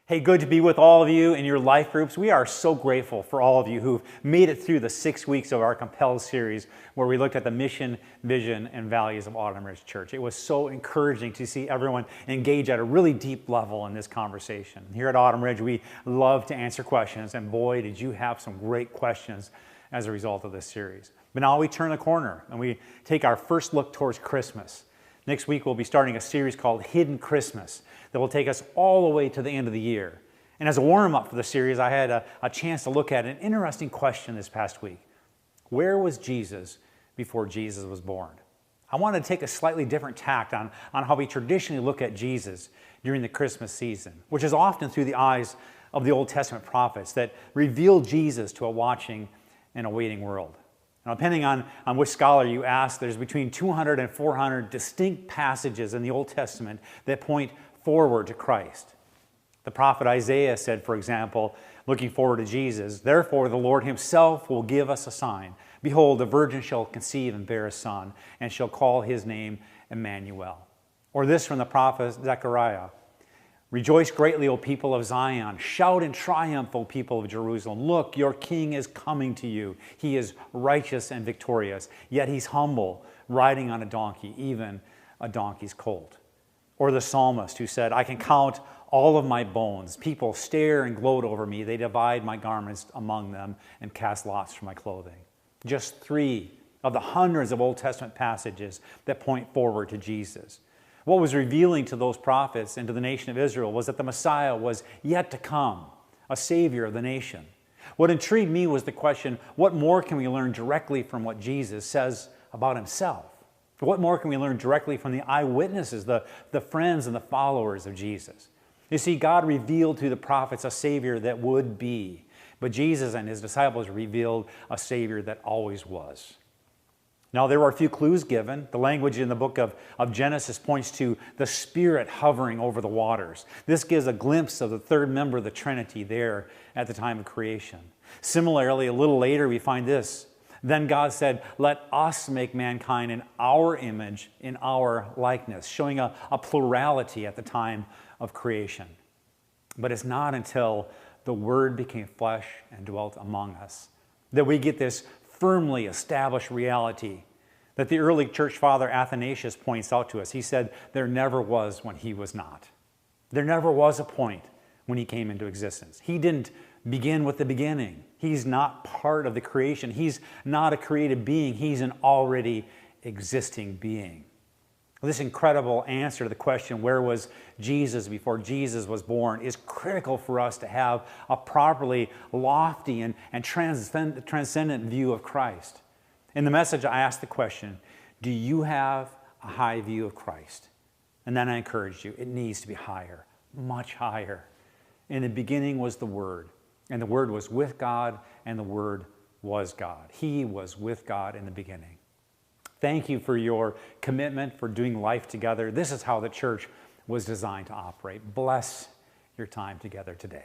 Hey, good to be with all of you in your life groups. We are so grateful for all of you who've made it through the 6 weeks of our Compel series where we looked at the mission, vision, and values of Autumn Ridge Church. It was so encouraging to see everyone engage at a really deep level in this conversation. Here at Autumn Ridge, we love to answer questions, and boy, did you have some great questions as a result of this series. But now we turn the corner and we take our first look towards Christmas. Next week, we'll be starting a series called Hidden Christmas that will take us all the way to the end of the year. And as a warm-up for the series, I had a chance to look at an interesting question this past week. Where was Jesus before Jesus was born? I wanted to take a slightly different tact on how we traditionally look at Jesus during the Christmas season, which is often through the eyes of the Old Testament prophets that reveal Jesus to a watching and a waiting world. Now, depending on which scholar you ask, there's between 200 and 400 distinct passages in the Old Testament that point forward to Christ. The prophet Isaiah said, for example, looking forward to Jesus, "Therefore the Lord himself will give us a sign. Behold, the virgin shall conceive and bear a son, and shall call his name Emmanuel." Or this from the prophet Zechariah, "Rejoice greatly, O people of Zion. Shout in triumph, O people of Jerusalem. Look, your king is coming to you. He is righteous and victorious, yet he's humble, riding on a donkey, even a donkey's colt." Or the psalmist who said, "I can count all of my bones. People stare and gloat over me. They divide my garments among them and cast lots for my clothing." Just 3 of the hundreds of Old Testament passages that point forward to Jesus. What was revealing to those prophets and to the nation of Israel was that the Messiah was yet to come, a Savior of the nation. What intrigued me was the question, what more can we learn directly from what Jesus says about himself? What more can we learn directly from the eyewitnesses, the friends and the followers of Jesus? You see, God revealed to the prophets a Savior that would be, but Jesus and his disciples revealed a Savior that always was. Now, there were a few clues given. The language in the book of Genesis points to the Spirit hovering over the waters. This gives a glimpse of the third member of the Trinity there at the time of creation. Similarly, a little later, we find this. Then God said, "Let us make mankind in our image, in our likeness," showing a plurality at the time of creation. But it's not until the Word became flesh and dwelt among us that we get this firmly established reality that the early church father Athanasius points out to us. He said, there never was when he was not. There never was a point when he came into existence. He didn't begin with the beginning. He's not part of the creation. He's not a created being. He's an already existing being. This incredible answer to the question, where was Jesus before Jesus was born, is critical for us to have a properly lofty and transcendent view of Christ. In the message, I asked the question, do you have a high view of Christ? And then I encouraged you, it needs to be higher, much higher. In the beginning was the Word, and the Word was with God, and the Word was God. He was with God in the beginning. Thank you for your commitment, for doing life together. This is how the church was designed to operate. Bless your time together today.